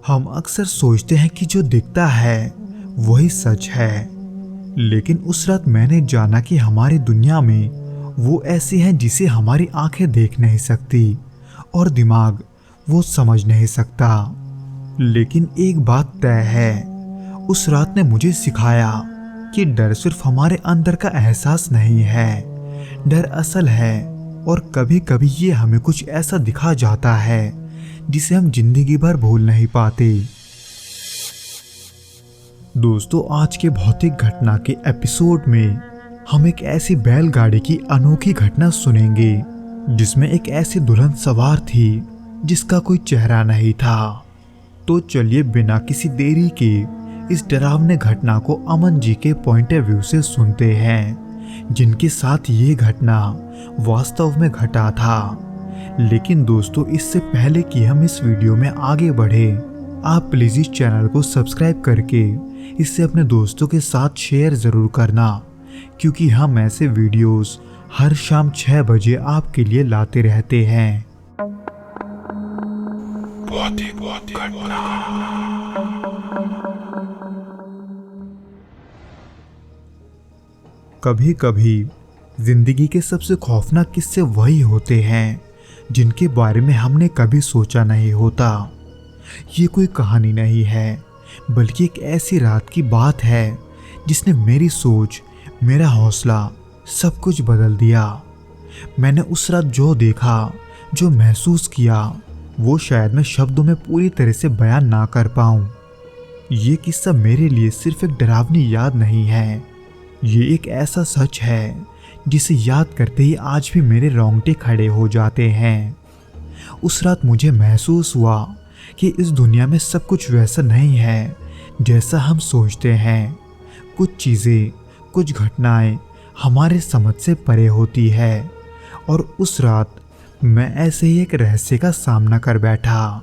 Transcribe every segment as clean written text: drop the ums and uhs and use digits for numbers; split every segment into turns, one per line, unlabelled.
हम अक्सर सोचते हैं कि जो दिखता है वही सच है, लेकिन उस रात मैंने जाना कि हमारी दुनिया में वो ऐसी है जिसे हमारी आंखें देख नहीं सकती और दिमाग वो समझ नहीं सकता। लेकिन एक बात तय है, उस रात ने मुझे सिखाया कि डर सिर्फ हमारे अंदर का एहसास नहीं है, डर असल है और कभी कभी ये हमें कुछ ऐसा दिखा जाता है जिसे हम जिंदगी भर भूल नहीं पाते। दोस्तों, आज के भौतिक घटना के एपिसोड में हम एक ऐसी बैलगाड़ी की अनोखी घटना सुनेंगे जिसमें एक ऐसी दुल्हन सवार थी जिसका कोई चेहरा नहीं था। तो चलिए बिना किसी देरी के इस डरावने घटना को अमन जी के पॉइंट ऑफ व्यू से सुनते हैं, जिनके साथ ये घटना वास्तव में घटा था। लेकिन दोस्तों, इससे पहले कि हम इस वीडियो में आगे बढ़े, आप प्लीज इस चैनल को सब्सक्राइब करके इसे अपने दोस्तों के साथ शेयर जरूर करना, क्योंकि हम ऐसे वीडियोस हर शाम 6 बजे आपके लिए लाते रहते हैं। कभी कभी जिंदगी के सबसे खौफनाक किस्से वही होते हैं जिनके बारे में हमने कभी सोचा नहीं होता। ये कोई कहानी नहीं है, बल्कि एक ऐसी रात की बात है जिसने मेरी सोच, मेरा हौसला, सब कुछ बदल दिया। मैंने उस रात जो देखा, जो महसूस किया, वो शायद मैं शब्दों में पूरी तरह से बयान ना कर पाऊं। ये किस्सा मेरे लिए सिर्फ एक डरावनी याद नहीं है, ये एक ऐसा सच है जिसे याद करते ही आज भी मेरे रोंगटे खड़े हो जाते हैं। उस रात मुझे महसूस हुआ कि इस दुनिया में सब कुछ वैसा नहीं है जैसा हम सोचते हैं। कुछ चीज़ें, कुछ घटनाएं हमारे समझ से परे होती है। और उस रात मैं ऐसे ही एक रहस्य का सामना कर बैठा।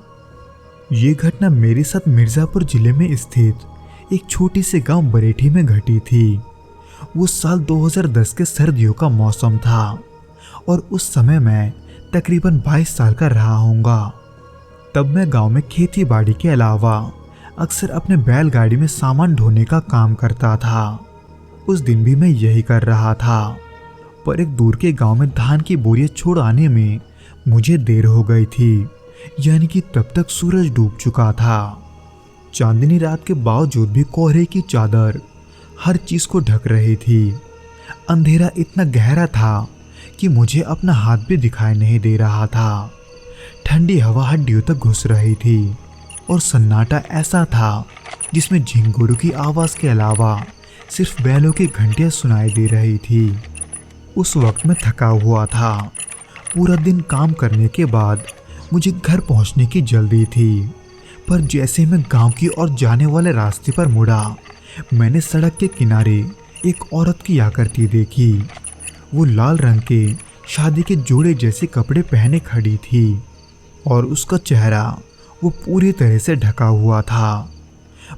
ये घटना मेरे साथ मिर्ज़ापुर जिले में स्थित एक छोटी से गांव बरेठी में घटी थी। वो साल 2010 के सर्दियों का मौसम था और उस समय मैं तकरीबन 22 साल का रहा होऊंगा। तब मैं गांव में खेती बाड़ी के अलावा अक्सर अपने बैलगाड़ी में सामान ढोने का काम करता था। उस दिन भी मैं यही कर रहा था, पर एक दूर के गांव में धान की बोरियां छोड़ आने में मुझे देर हो गई थी, यानी कि तब तक सूरज डूब चुका था। चांदनी रात के बावजूद भी कोहरे की चादर हर चीज को ढक रही थी। अंधेरा इतना गहरा था कि मुझे अपना हाथ भी दिखाई नहीं दे रहा था। ठंडी हवा हड्डियों तक घुस रही थी और सन्नाटा ऐसा था जिसमें झिंगुरों की आवाज के अलावा सिर्फ बैलों की घंटियां सुनाई दे रही थी। उस वक्त मैं थका हुआ था। पूरा दिन काम करने के बाद मुझे घर पहुंचने की जल्दी थी, पर जैसे मैं गांव की ओर जाने वाले रास्ते पर मुड़ा, मैंने सड़क के किनारे एक औरत की आकृति देखी। वो लाल रंग के शादी के जोड़े जैसे कपड़े पहने खड़ी थी और उसका चेहरा वो पूरी तरह से ढका हुआ था।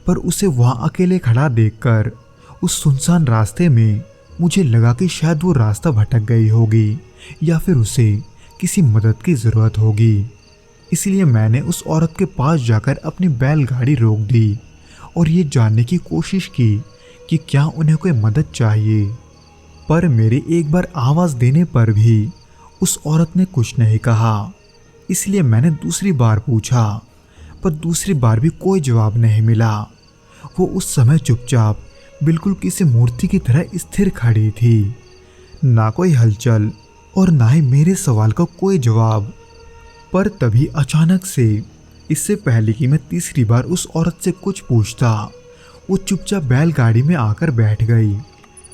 पर उसे वहाँ अकेले खड़ा देखकर उस सुनसान रास्ते में मुझे लगा कि शायद वो रास्ता भटक गई होगी या फिर उसे किसी मदद की ज़रूरत होगी। इसलिए मैंने उस औरत के पास जाकर अपनी बैलगाड़ी रोक दी और ये जानने की कोशिश की कि क्या उन्हें कोई मदद चाहिए। पर मेरे एक बार आवाज़ देने पर भी उस औरत ने कुछ नहीं कहा। इसलिए मैंने दूसरी बार पूछा, पर दूसरी बार भी कोई जवाब नहीं मिला। वो उस समय चुपचाप बिल्कुल किसी मूर्ति की तरह स्थिर खड़ी थी, ना कोई हलचल और ना ही मेरे सवाल का कोई जवाब। पर तभी अचानक से, इससे पहले कि मैं तीसरी बार उस औरत से कुछ पूछता, वो चुपचाप बैलगाड़ी में आकर बैठ गई,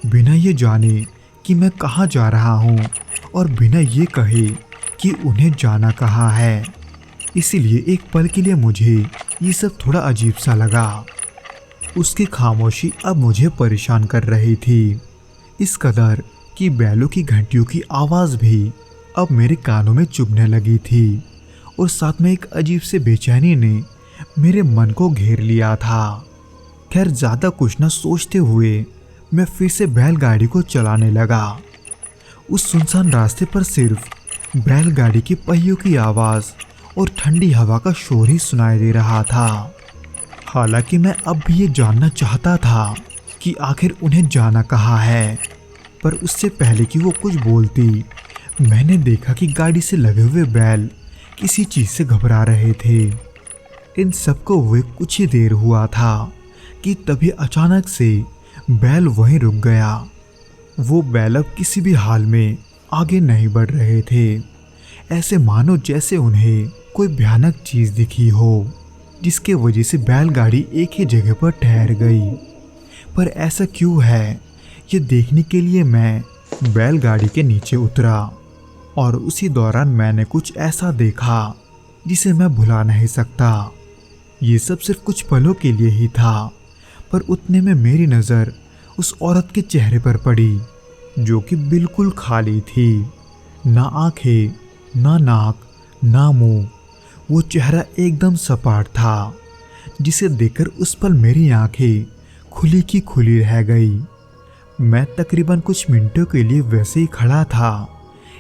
बिना ये जाने कि मैं कहाँ जा रहा हूँ और बिना ये कहे कि उन्हें जाना कहाँ है। इसीलिए एक पल के लिए मुझे ये सब थोड़ा अजीब सा लगा। उसकी खामोशी अब मुझे परेशान कर रही थी, इस कदर कि बैलों की घंटियों की आवाज़ भी अब मेरे कानों में चुभने लगी थी और साथ में एक अजीब से बेचैनी ने मेरे मन को घेर लिया था। खैर, ज़्यादा कुछ न सोचते हुए मैं फिर से बैलगाड़ी को चलाने लगा। उस सुनसान रास्ते पर सिर्फ बैलगाड़ी की पहियों की आवाज़ और ठंडी हवा का शोर ही सुनाई दे रहा था। हालांकि मैं अब भी ये जानना चाहता था कि आखिर उन्हें जाना कहाँ है, पर उससे पहले कि वो कुछ बोलती, मैंने देखा कि गाड़ी से लगे हुए बैल किसी चीज़ से घबरा रहे थे। इन सबको हुए कुछ ही देर हुआ था कि तभी अचानक से बैल वहीं रुक गया। वो बैल अब किसी भी हाल में आगे नहीं बढ़ रहे थे, ऐसे मानो जैसे उन्हें कोई भयानक चीज़ दिखी हो, जिसके वजह से बैलगाड़ी एक ही जगह पर ठहर गई। पर ऐसा क्यों है, ये देखने के लिए मैं बैलगाड़ी के नीचे उतरा और उसी दौरान मैंने कुछ ऐसा देखा जिसे मैं भुला नहीं सकता। ये सब सिर्फ कुछ पलों के लिए ही था, पर उतने में मेरी नज़र उस औरत के चेहरे पर पड़ी, जो कि बिल्कुल खाली थी। ना आंखें, ना नाक, ना मुंह। वो चेहरा एकदम सपाट था, जिसे देखकर उस पल मेरी आंखें खुली की खुली रह गई। मैं तकरीबन कुछ मिनटों के लिए वैसे ही खड़ा था,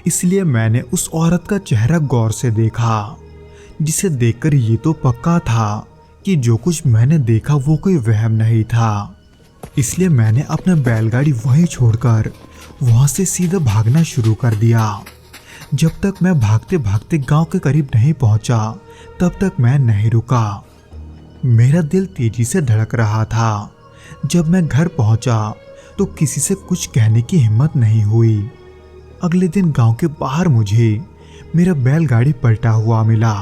इसलिए मैंने उस औरत का चेहरा गौर से देखा, जिसे देखकर ये तो पक्का था कि जो कुछ मैंने देखा वो कोई वहम नहीं था। इसलिए मैंने अपना बैलगाड़ी वहीं छोड़कर वहां से सीधा भागना शुरू कर दिया। जब तक मैं भागते भागते गांव के करीब नहीं पहुंचा, तब तक मैं नहीं रुका। मेरा दिल तेजी से धड़क रहा था। जब मैं घर पहुंचा तो किसी से कुछ कहने की हिम्मत नहीं हुई। अगले दिन गांव के बाहर मुझे मेरा बैलगाड़ी पलटा हुआ मिला।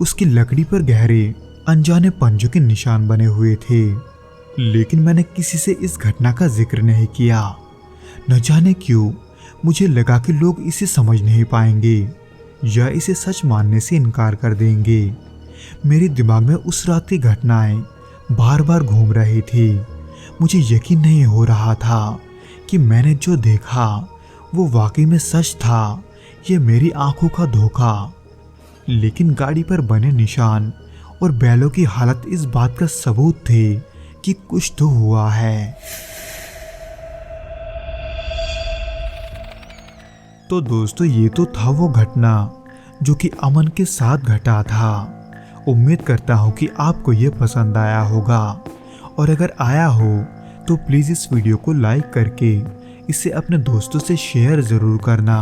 उसकी लकड़ी पर गहरे अनजाने पंजों के निशान बने हुए थे, लेकिन मैंने किसी से इस घटना का जिक्र नहीं किया। न जाने क्यों मुझे लगा कि लोग इसे समझ नहीं पाएंगे या इसे सच मानने से इनकार कर देंगे। मेरे दिमाग में उस रात की घटनाएं बार बार घूम रही थी। मुझे यकीन नहीं हो रहा था कि मैंने जो देखा वो वाकई में सच था, ये मेरी आंखों का धोखा। लेकिन गाड़ी पर बने निशान और बैलों की हालत इस बात का सबूत थे कि कुछ तो हुआ है। तो दोस्तों, ये तो था वो घटना जो कि अमन के साथ घटा था। उम्मीद करता हूँ कि आपको ये पसंद आया होगा, और अगर आया हो तो प्लीज़ इस वीडियो को लाइक करके इसे अपने दोस्तों से शेयर ज़रूर करना।